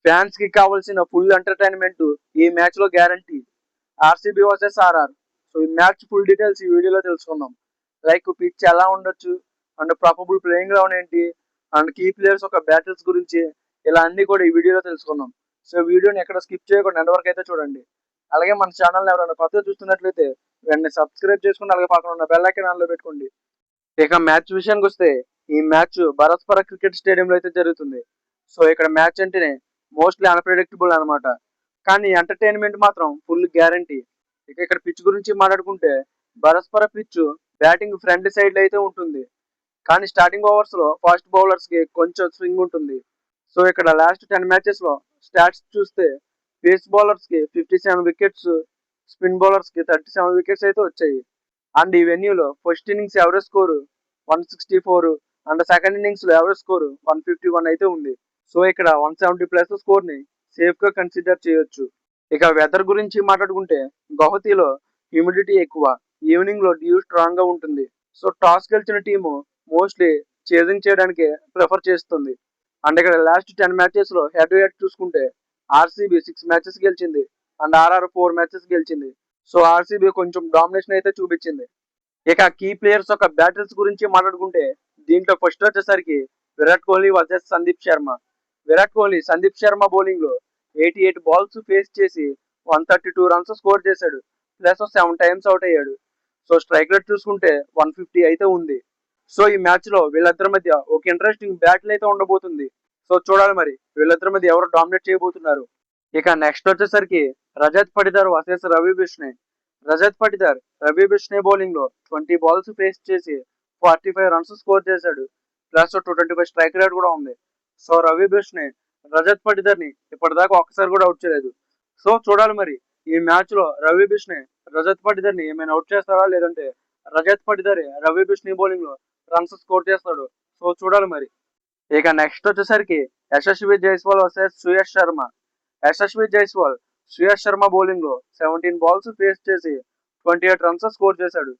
Fans కి కావాల్సిన full entertainment ఈ మ్యాచ్ లో guarantee. RCB versus RR. So ఈ మ్యాచ్ ఫుల్ డీటెయిల్స్ ఈ వీడియోలో తెలుసుకుందాం. లైక్ పిచ్ ఎలా ఉండొచ్చు, అండ్ ప్రాబబుల్ ప్లేయింగ్ గ్రౌండ్ ఏంటి, అండ్ కీ ప్లేయర్స్ ఒక బ్యాటిల్స్ గురించి, ఇలా అన్ని కూడా ఈ వీడియోలో తెలుసుకుందాం. సో వీడియోని ఎక్కడ స్కిప్ చేయకుండా ఎండ్ వరకు అయితే చూడండి. అలాగే మన ఛానల్ ఎవరైనా కొత్తగా చూస్తున్నట్లయితే వెంటనే సబ్స్క్రైబ్ చేసుకుని అలాగే పక్కన ఉన్న బెల్ ఐకాన్ ఆన్లో పెట్టుకోండి. ఇక మ్యాచ్ విషయానికి వస్తే ఈ మ్యాచ్ భరత్పర క్రికెట్ స్టేడియంలో అయితే జరుగుతుంది. సో ఇక్కడ మ్యాచ్ అంటేనే మోస్ట్లీ అన్ప్రెడిక్టబుల్ అనమాట, కానీ ఎంటర్టైన్మెంట్ మాత్రం ఫుల్ గ్యారంటీ. ఇక ఇక్కడ పిచ్ గురించి మాట్లాడుకుంటే భరత్పర పిచ్ బ్యాటింగ్ ఫ్రంట్ సైడ్ లో అయితే ఉంటుంది, కానీ స్టార్టింగ్ ఓవర్స్ లో ఫాస్ట్ బౌలర్స్ కి కొంచెం స్వింగ్ ఉంటుంది. సో ఇక్కడ లాస్ట్ 10 మ్యాచెస్ లో స్టాట్స్ చూస్తే పేస్ బౌలర్స్ కి 57 వికెట్స్, స్పిన్ బౌలర్స్ కి 37 వికెట్స్ అయితే వచ్చాయి. అండ్ ఈ వెన్యూలో first innings average score 164 and second innings లో ఎవరేజ్ స్కోర్ 151 అయితే ఉంది. సో ఇక్కడ 170+ స్కోర్ ని సేఫ్ గా కన్సిడర్ చేయొచ్చు. ఇక వెదర్ గురించి మాట్లాడుకుంటే గౌహతిలో హ్యూమిడిటీ ఎక్కువ, ఈవినింగ్ లో డ్యూ స్ట్రాంగ్ గా ఉంటుంది. సో టాస్ గెలిచిన టీము మోస్ట్లీ చేజింగ్ చేయడానికి ప్రిఫర్ చేస్తుంది. అండ్ ఇక్కడ లాస్ట్ 10 మ్యాచెస్ లో హెడ్ టు హెడ్ చూసుకుంటే ఆర్సీబీ 6 మ్యాచెస్ గెలిచింది అండ్ ఆర్ఆర్ 4 మ్యాచెస్ గెలిచింది. సో ఆర్సీబీ కొంచెం డామినేషన్ అయితే చూపించింది. ఇక కీ ప్లేయర్స్ ఒక బ్యాటిల్స్ గురించి మాట్లాడుకుంటే దీంట్లో ఫస్ట్ వచ్చేసరికి విరాట్ కోహ్లీ వర్సెస్ సందీప్ శర్మ. విరాట్ కోహ్లీ సందీప్ శర్మ బౌలింగ్ లో 88 బాల్స్ ఫేస్ చేసి 132 రన్స్ స్కోర్ చేశాడు, ప్లస్ 7 టైమ్స్ అవుట్ అయ్యాడు. సో స్ట్రైక్ రేట్ చూసుకుంటే 150 అయితే ఉంది. సో ఈ మ్యాచ్ లో వీళ్ళిద్దరి మధ్య ఒక ఇంట్రెస్టింగ్ బ్యాటిల్ అయితే ఉండబోతుంది. సో చూడాలి మరి వీళ్ళిద్దరి మధ్య ఎవరు డామినేట్ చేయబోతున్నారు. ఇక నెక్స్ట్ వచ్చేసరికి రజత్ పటిదార్ వర్సెస్ రవి బిష్నే. రజత్ పటిదార్ రవి బిష్నే బౌలింగ్ లో 20 బాల్స్ ఫేస్ చేసి 45 రన్స్ స్కోర్ చేశాడు, ప్లస్ 225 స్ట్రైక్ రేట్ కూడా ఉంది. సో రవి బిష్నే రజత్ పటిదార్ ని ఇప్పటిదాకా ఒక్కసారి కూడా అవుట్ చేయలేదు. సో చూడాలి మరి ఈ మ్యాచ్ లో రవి బిష్నే రజత్ పటిదార్ ని ఏమైనా అవుట్ చేస్తాడా, లేదంటే రజత్ పటిదార్ రవి బిష్నే బౌలింగ్ లో రన్స్ స్కోర్ చేస్తాడు. సో చూడాలి మరి. ఇక నెక్స్ట్ వచ్చేసరికి యశస్వి జైస్వాల్ వర్సెస్ సుయష్ శర్మ. యశస్వి జైస్వాల్ సుయష్ శర్మ బౌలింగ్ లో 17 బాల్స్ ఫేస్ చేసి 28 రన్స్ స్కోర్ చేశాడు,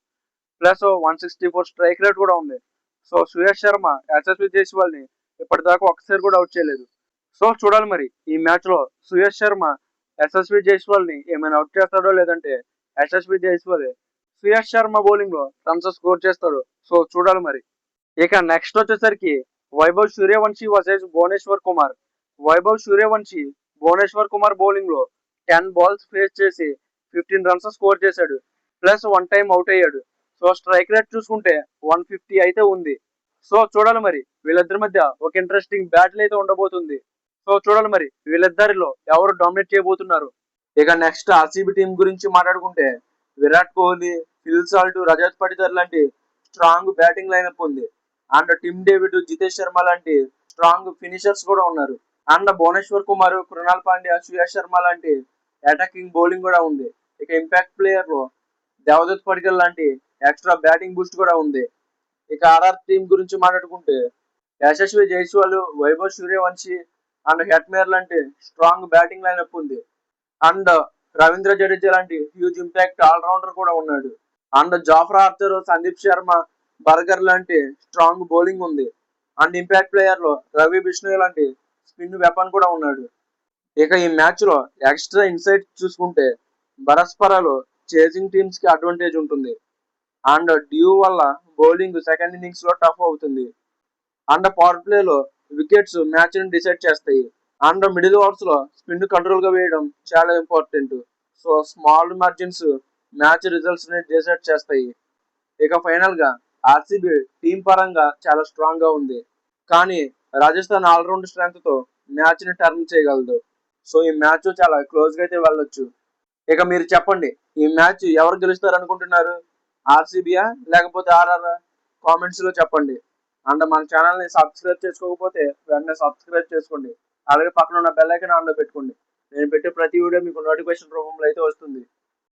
ప్లస్ 164 స్ట్రైక్ రేట్ కూడా ఉంది. సో సుయష్ శర్మ యశస్వి జైస్వాల్ ని ఇప్పటిదాకా ఒక్కసారి కూడా అవుట్ చేయలేదు. సో చూడాలి మరి ఈ మ్యాచ్ లో సుయష్ శర్మ యశస్వి జైస్వాల్ ని ఏమైనా అవుట్ చేస్తాడో, లేదంటే యశస్వి జైస్వాల్ సుయష్ శర్మ బౌలింగ్ లో రన్స్ స్కోర్ చేస్తాడు. సో చూడాలి మరి. ఇక నెక్స్ట్ వచ్చేసరికి వైభవ్ సూర్యవంశీ వర్సెస్ భువనేశ్వర్ కుమార్. వైభవ్ సూర్యవంశీ భువనేశ్వర్ కుమార్ బౌలింగ్ లో 10 బాల్స్ ఫేస్ చేసి 15 రన్స్ స్కోర్ చేశాడు, ప్లస్ 1 టైం అవుట్ అయ్యాడు. సో స్ట్రైక్ రేట్ చూసుకుంటే 150 అయితే ఉంది. సో చూడాలి మరి వీళ్ళిద్దరి మధ్య ఒక ఇంట్రెస్టింగ్ బ్యాటిల్ అయితే ఉండబోతుంది. సో చూడాలి మరి వీళ్ళిద్దరిలో ఎవరు డామినేట్ చేయబోతున్నారు. ఇక నెక్స్ట్ ఆర్సీబీ టీం గురించి మాట్లాడుకుంటే విరాట్ కోహ్లీ, ఫిల్ సాల్ట్, రజత్ పటిదార్ లాంటి స్ట్రాంగ్ బ్యాటింగ్ లైనప్ ఉంది. And Tim David, Jitesh Sharma లాంటి స్ట్రాంగ్ ఫినిషర్స్ కూడా ఉన్నారు. అండ్ భువనేశ్వర్ కుమార్, కృణాల్ పాండ్యా, సుయాష్ శర్మ లాంటి అటాకింగ్ బౌలింగ్ కూడా ఉంది. ఇక ఇంపాక్ట్ ప్లేయర్ లో దేవదత్ పడికల్ లాంటి ఎక్స్ట్రా బ్యాటింగ్ బూస్ట్ కూడా ఉంది. ఇక ఆర్ఆర్ టీం గురించి మాట్లాడుకుంటే యశస్వి జైస్వాల్, వైభవ్ సూర్యవంశీ అండ్ హెట్మేర్ లాంటి స్ట్రాంగ్ బ్యాటింగ్ లైనప్ ఉంది. అండ్ రవీంద్ర జడేజా లాంటి హ్యూజ్ ఇంపాక్ట్ ఆల్రౌండర్ కూడా ఉన్నాడు. And జాఫ్రా Archer, Sandeep Sharma, burger లాంటి స్ట్రాంగ్ బౌలింగ్ ఉంది. అండ్ ఇంపాక్ట్ ప్లేయర్ లో రవి బిష్ణోయ్ లాంటి స్పిన్ వెపన్ కూడా ఉన్నాడు. ఇక ఈ మ్యాచ్ లో ఎక్స్ట్రా ఇన్సైట్ చూసుకుంటే భరత్పరలో చేజింగ్ టీమ్స్ కి అడ్వాంటేజ్ ఉంటుంది. అండ్ డ్యూ వల్ల బౌలింగ్ సెకండ్ ఇన్నింగ్స్ లో టఫ్ అవుతుంది. అండ్ పవర్ ప్లే లో వికెట్స్ మ్యాచ్ ని డిసైడ్ చేస్తాయి. అండ్ మిడిల్ ఓవర్స్ లో స్పిన్ కంట్రోల్ గా వేయడం చాలా important. So small margins match results ని డిసైడ్ చేస్తాయి. ఇక ఫైనల్ గా ఆర్సీబీ టీం పరంగా చాలా స్ట్రాంగ్ గా ఉంది, కానీ రాజస్థాన్ ఆల్రౌండ్ స్ట్రెంగ్త్ తో మ్యాచ్ ని టర్న్ చేయగలదు. సో ఈ మ్యాచ్ చాలా క్లోజ్ గా అయితే వెళ్ళొచ్చు. ఇక మీరు చెప్పండి, ఈ మ్యాచ్ ఎవరు గెలుస్తారు అనుకుంటున్నారు? ఆర్సీబీయా లేకపోతే ఆర్ఆర్? కామెంట్స్ లో చెప్పండి. అండ్ మన ఛానల్ ని సబ్స్క్రైబ్ చేసుకోకపోతే వెంటనే సబ్స్క్రైబ్ చేసుకోండి. అలాగే పక్కన ఉన్న బెల్ ఐకాన్ ఆన్ లో పెట్టుకోండి. నేను పెట్టే ప్రతి వీడియో మీకు నోటిఫికేషన్ రూపంలో అయితే వస్తుంది.